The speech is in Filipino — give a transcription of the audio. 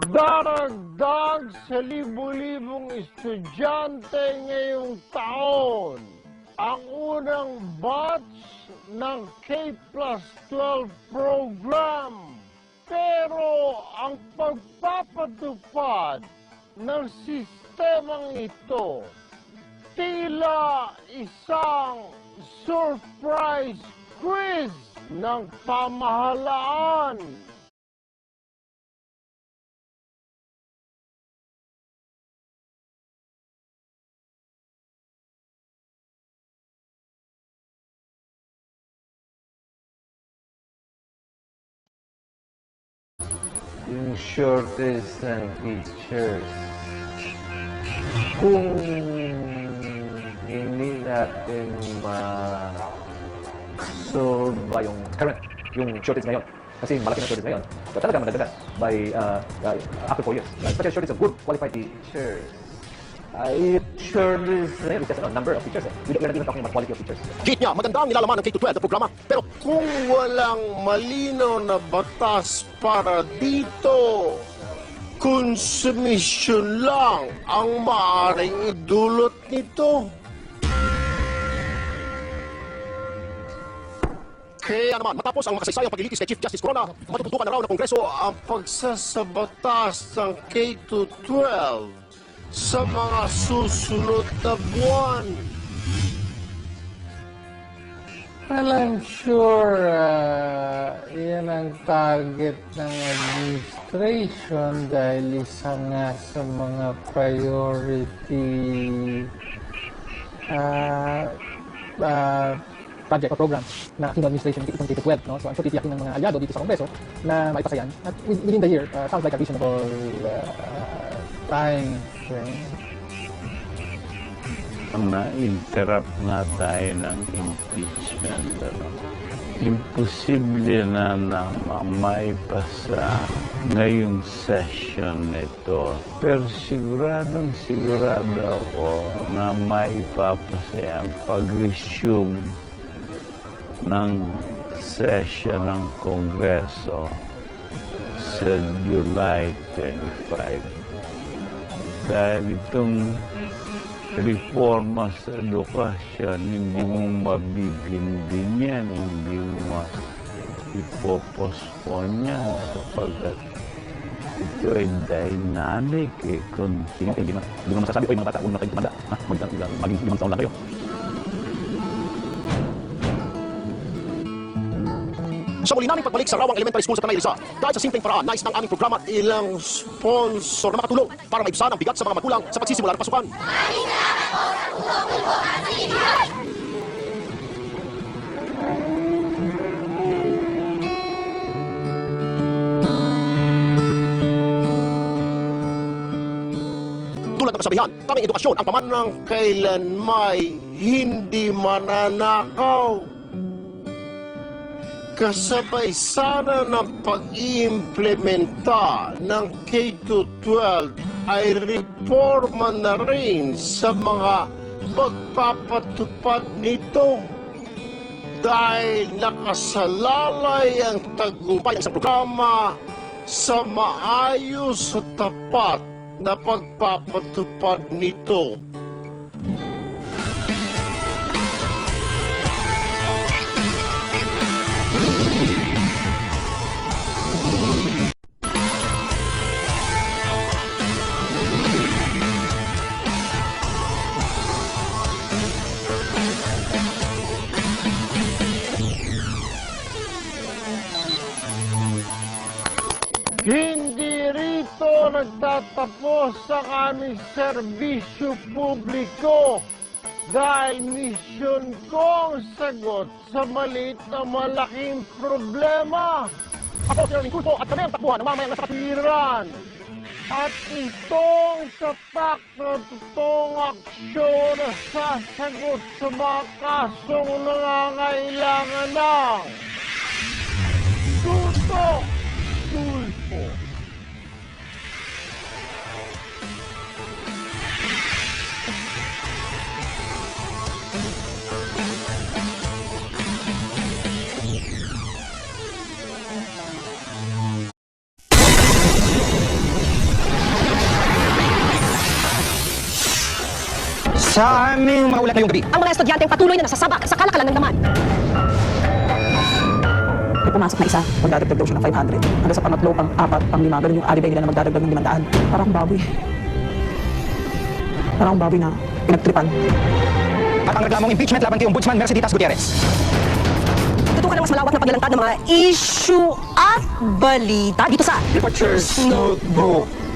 Daragdag sa libu-libong estudyante ngayong taon ang unang batch ng K+12 program. Pero ang pagpapatupad ng sistemang ito tila isang surprise quiz ng pamahalaan. Yung shortage ng teachers. Kung hindi natin ma-solve ba yung current, yung shortage ngayon? Kasi malaki na shortage ngayon. So talagang madadagan by after 4 years. Especially shortage of good qualified teachers. shortage It's just a number of teachers. We're not even talking about quality of teachers. Hit niya, maganda ang nilalaman ng K-12 na programa. Pero Kung walang malinaw na batas para dito, konsumisyon lang ang maaaring idulot nito. kaya naman, matapos ang makasaysayang paglilitis kay Chief Justice Corona, matututukan na raw ng Kongreso ang pagsasabatas ng K-12 sa mga susunod na buwan. Well, I'm sure yan ang target ng administration dahil isa nga sa mga priority Project or program na aking administration itong K-12. No? So I'm sure titiyakin ng mga aliado dito sa Kongreso na maipasa yan. At within the year, sounds like a reasonable time frame. Na-interrupt nga tayo ng impeachment. Imposible na maipasa ngayong session nito. Pero sigurado ako na maipapasa yan pag-resume ng session ng Kongreso sa July 25. Dahil itong reforma sa edukasyon, hindi mo mabibindin yan, hindi mo ipopostpone yan sapagkat ito ay dynamic eh. Hindi mo masasabi ko yung mga bata, huwag na kayo tumanda. Maging 5 taon lang kayo. Sa muli naming pagbalik sa Rawang Elementary School sa Tanay Rizal, dahil sa simpleng paraan, nais ng aming programa Ilang sponsor na makatulong para maibsan ang bigat sa mga magulang sa pagsisimula ng pasukan. Tulad ng kasabihan, kaming edukasyon ang paman ng kailanmay hindi mananakaw. Kasabay sana ng pag-iimplementa ng K-12 ay reforma na rin sa mga pagpapatupad nito. Dahil nakasalalay ang tagumpay ng isang programa sa maayos at tapat na pagpapatupad nito. Hindi rito nagtatapos sa aming serbisyo publiko dahil misyon ko ang sagot sa maliit na malaking problema. Ako si Erling Culpo at kami ang takbuhan ng mamayang nasa Iran. At itong tatak na totoong aksyon na sasagot sa mga kasong nangangailangan ng tutok, tulpo. sa aming mga ulat ngayong gabi. Ang mga estudyante patuloy na nasasabak sa kalakalan ng laman. May pumasok na isa, magdadagdag daw siya ng 500. Hanggang sa pangatlo, pang-apat, pang-lima, ganun yung alibay nila na magdadagdag ng 500. Parang baboy. Parang baboy na pinagtripan. At ang reklamong impeachment laban kay Ombudsman Mercedes Gutierrez. Tutukan ang mas malawak na paglalantad ng mga issue at balita dito sa Butcher's Notebook.